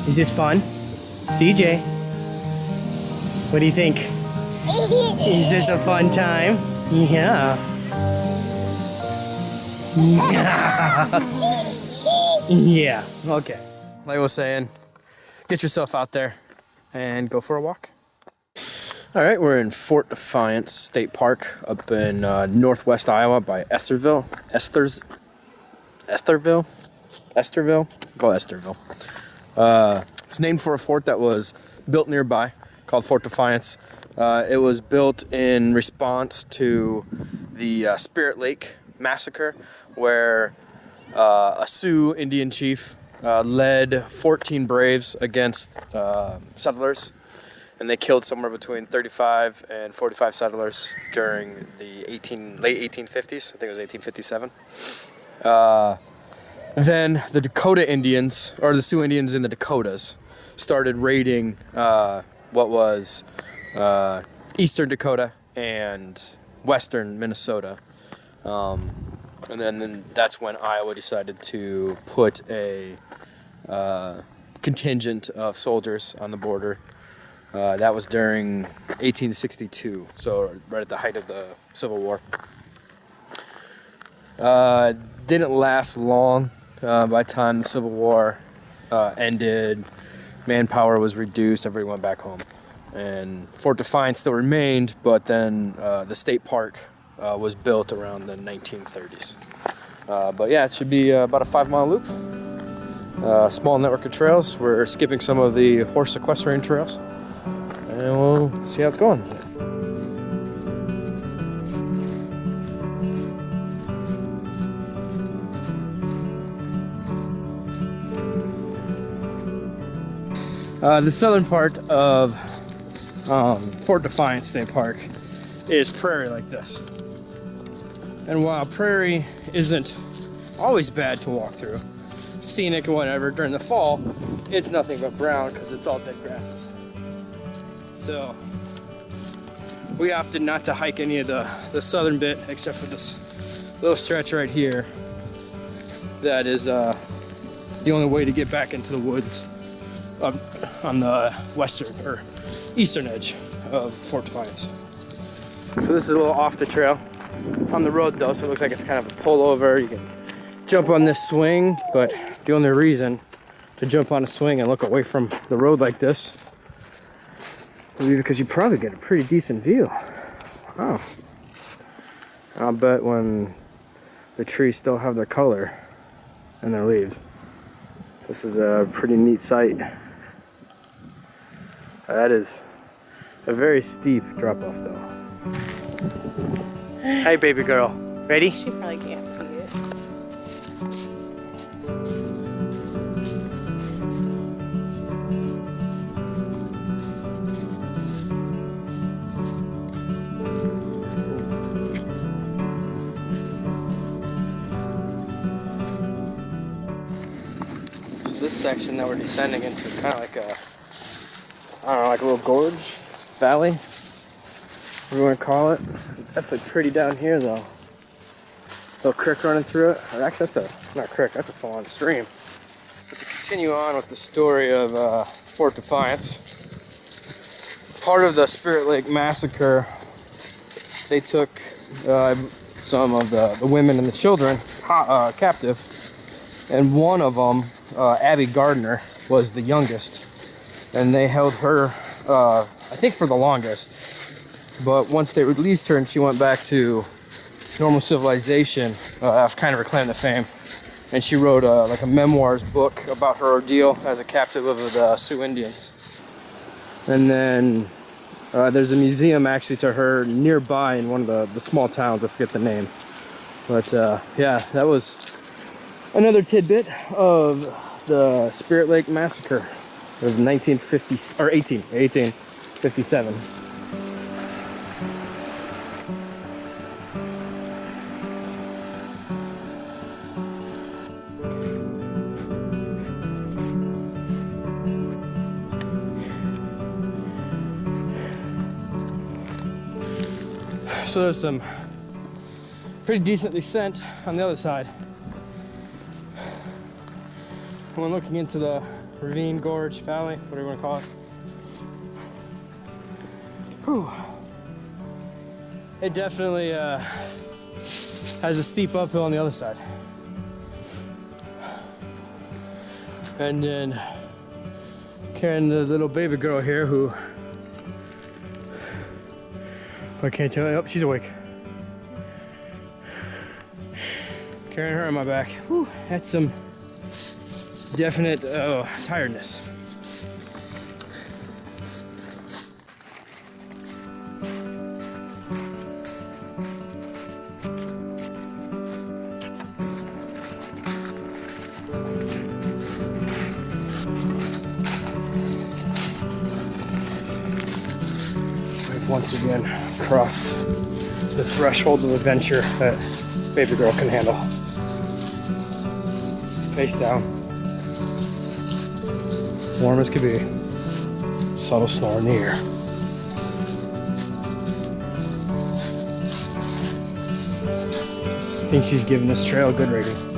Is this fun? CJ, what do you think? Is this a fun time? Yeah. Yeah. Yeah. Okay. Like I was saying, get yourself out there and go for a walk. All right, we're in Fort Defiance State Park up in northwest Iowa by Estherville. Estherville? Call it Estherville. It's named for a fort that was built nearby called Fort Defiance. It was built in response to the Spirit Lake massacre, where a Sioux Indian chief led 14 braves against settlers, and they killed somewhere between 35 and 45 settlers during the late 1850s. I think it was 1857. Then the Dakota Indians, or the Sioux Indians in the Dakotas, started raiding what was eastern Dakota and western Minnesota. And then that's when Iowa decided to put a contingent of soldiers on the border. That was during 1862, so right at the height of the Civil War. Didn't last long. By the time the Civil War ended, manpower was reduced, everyone went back home. And Fort Defiance still remained, but then the state park was built around the 1930s. But yeah, it should be about a 5-mile loop. Small network of trails. We're skipping some of the horse equestrian trails, and we'll see how it's going. The southern part of Fort Defiance State Park is prairie like this. And while prairie isn't always bad to walk through, scenic or whatever, during the fall, it's nothing but brown because it's all dead grasses. So we opted not to hike any of the southern bit except for this little stretch right here. That is the only way to get back into the woods on the western or eastern edge of Fort Defiance. So this is a little off the trail on the road though, so it looks like it's kind of a pullover. You can jump on this swing, but the only reason to jump on a swing and look away from the road like this would be because you probably get a pretty decent view. Wow. I'll bet when the trees still have their color and their leaves. This is a pretty neat sight. That is a very steep drop off though. Hey baby girl, ready? She probably can't see it. So this section that we're descending into is kind of like a, I don't know, like a little gorge, valley, what do you want to call it. It's definitely pretty down here though. Little creek running through it. Or actually that's not a creek, that's a full-on stream. But to continue on with the story of Fort Defiance, part of the Spirit Lake massacre, they took some of the women and the children captive, and one of them, Abby Gardner, was the youngest. And they held her, I think for the longest. But once they released her and she went back to normal civilization, kind of reclaimed the fame. And she wrote like a memoirs book about her ordeal as a captive of the Sioux Indians. And then there's a museum actually to her nearby in one of the small towns, I forget the name. But yeah, that was another tidbit of the Spirit Lake Massacre. It was 1857. So there's some pretty decent descent on the other side. When looking into the ravine, gorge, valley, whatever you want to call it. Whew. It definitely has a steep uphill on the other side. And then carrying the little baby girl here who, I can't tell you, oh, she's awake. Carrying her on my back. Whew, that's some definite tiredness. Once again crossed the threshold of adventure that baby girl can handle. Face down. Warm as could be. Subtle snore in the air. I think she's giving this trail a good rating.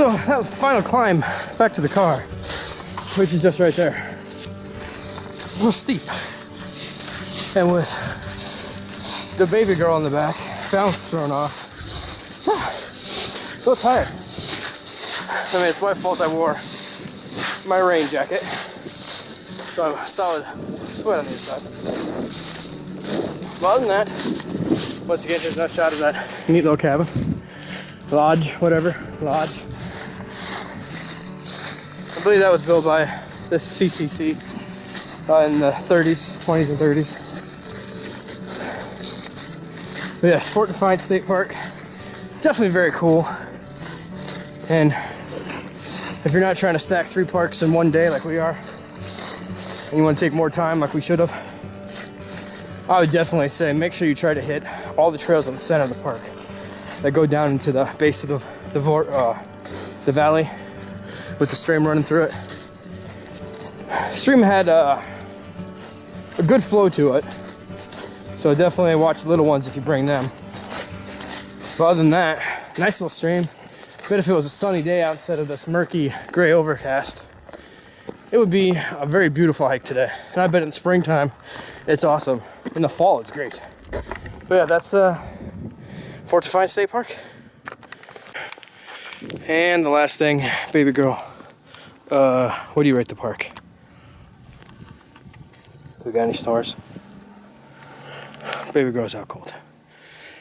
So that was the final climb back to the car, which is just right there. A little steep. And with the baby girl on the back, balance thrown off. So tired. I mean, it's my fault I wore my rain jacket. So I'm solid sweat on the inside. But other than that, once again, here's another shot of that neat little cabin. Lodge, whatever, lodge. I believe that was built by this CCC in the 30s, 20s and 30s. But yes, Fort Defiance State Park, definitely very cool. And if you're not trying to stack 3 parks in one day like we are, and you want to take more time like we should have, I would definitely say make sure you try to hit all the trails in the center of the park that go down into the base of the valley with the stream running through it. Stream had a good flow to it, so definitely watch the little ones if you bring them. But other than that, nice little stream. Bet if it was a sunny day out instead of this murky gray overcast, it would be a very beautiful hike today. And I bet in springtime it's awesome. In the fall it's great. But yeah, that's Fort Defiance State Park. And the last thing, baby girl. What do you rate the park? We got any snores? Baby girl's out cold.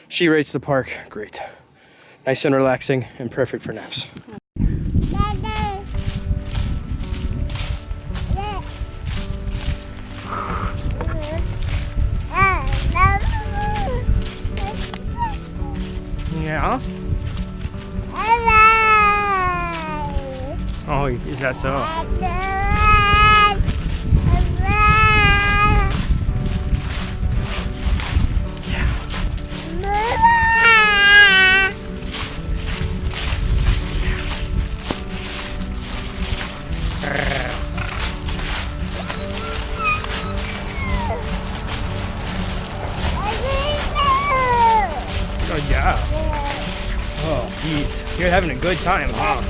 She rates the park great. Nice and relaxing and perfect for naps. Yeah? Oh, is that so? Oh, yeah. Oh, geez. You're having a good time, huh?